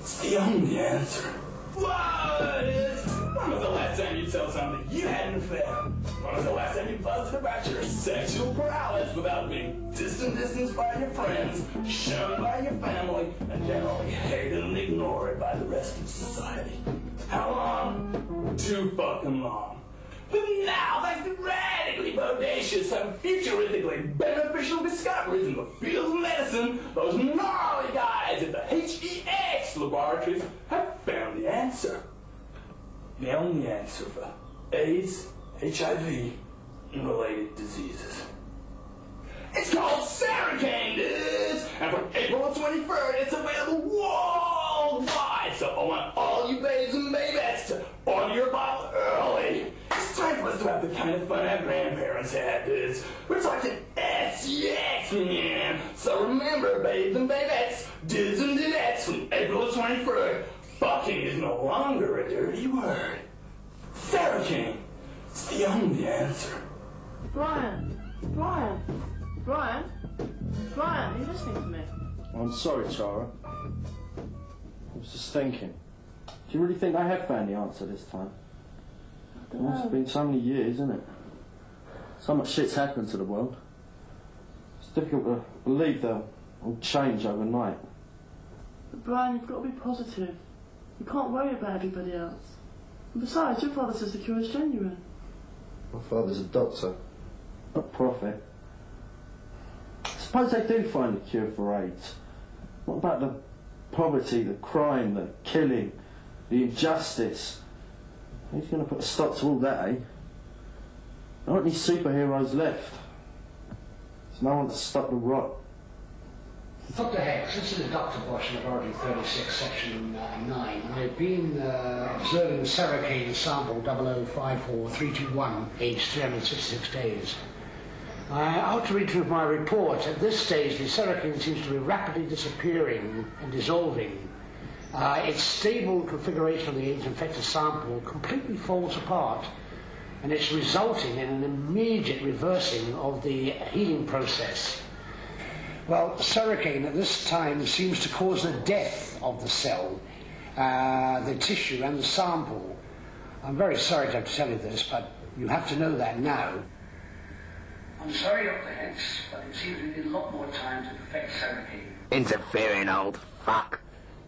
It's the only answer. What is? When was the last time you told somebody you had an affair? When was the last time you buzzed about your sexual prowess without being distanced by your friends, shunned by your family, and generally hated and ignored by the rest of society? How long? Too fucking long. But now, thanks to radically bodacious and futuristically beneficial discoveries in the field of medicine, those gnarly guys at the HEX laboratories have found the answer. The only answer for AIDS, HIV, and related diseases. It's called Saracane, dudes! And from April the 23rd, it's available worldwide! So I want all you babes and babettes to order your bottle early. It's time for us to have the kind of fun our grandparents had, dudes. We're talking SEX, man! So remember, babes and babettes, dudes and dudettes, from April the 23rd, fucking is no longer a dirty word. Saracane, it's the only answer. Brian, are you listening to me? I'm sorry, Tara. I was just thinking. Do you really think I have found the answer this time? It's been so many years, isn't it? So much shit's happened to the world. It's difficult to believe they'll all change overnight. But Brian, you've got to be positive. You can't worry about everybody else. And besides, your father says the cure is genuine. My father's a doctor, not a prophet. Suppose they do find a cure for AIDS. What about the poverty, the crime, the killing, the injustice? Who's going to put a stop to all that, eh? There aren't any superheroes left. There's no one to stop the rot. Dr. Hex, this is Dr. Bosch, Laboratory 36, Section 9. I've been observing the Saracane sample 0054321, aged 366 days. After reading my report, at this stage the Saracane seems to be rapidly disappearing and dissolving. Its stable configuration of the AIDS-infected sample completely falls apart, and it's resulting in an immediate reversing of the healing process. Well, Saracane at this time seems to cause the death of the cell, the tissue and the sample. I'm very sorry to have to tell you this, but you have to know that now. I'm sorry, Dr. Hex, but it seems we need a lot more time to perfect Saracane. Interfering old fuck.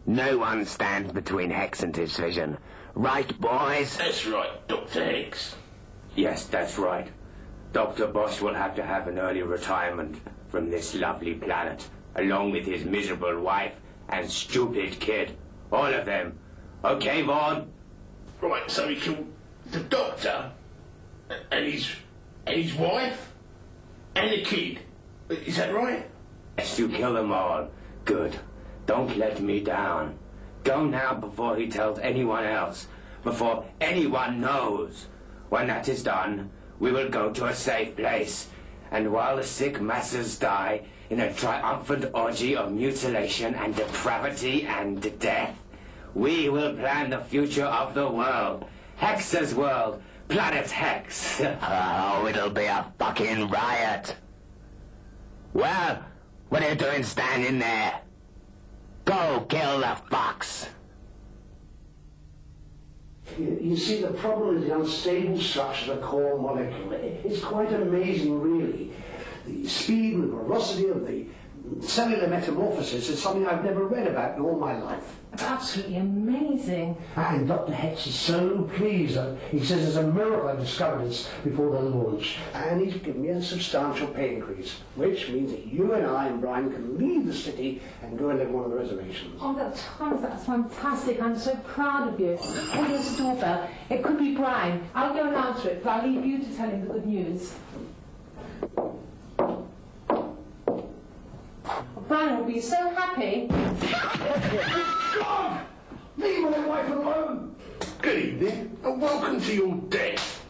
No one stands between Hex and his vision. Right, boys? That's right, Dr. Hex. Yes, that's right. Dr. Bosch will have to have an early retirement from this lovely planet, along with his miserable wife and stupid kid. All of them. Okay, Vaughn? Right, so he killed the doctor and his wife and the kid. Is that right? Yes, you kill them all. Good. Don't let me down. Go now before he tells anyone else, before anyone knows. When that is done, we will go to a safe place, and while the sick masses die in a triumphant orgy of mutilation and depravity and death, we will plan the future of the world. Hex's world. Planet Hex. Oh, it'll be a fucking riot. Well, what are you doing standing there? Go kill the fox. You see, the problem is the unstable structure of the core molecule. It's quite amazing, really. The speed and the velocity of the cellular metamorphosis is something I've never read about in all my life. Absolutely amazing. And Dr. Hex is so pleased that he says it's a miracle I discovered this before the launch. And he's given me a substantial pay increase, which means that you and I and Brian can leave the city and go and live on one of the reservations. Oh, that's fantastic. I'm so proud of you. Oh, there's a doorbell. It could be Brian. I'll go and answer it, but I'll leave you to tell him the good news. Brian will be so happy. God! Leave my wife alone! Good evening, and welcome to your death.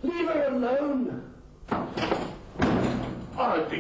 Leave her alone! I don't think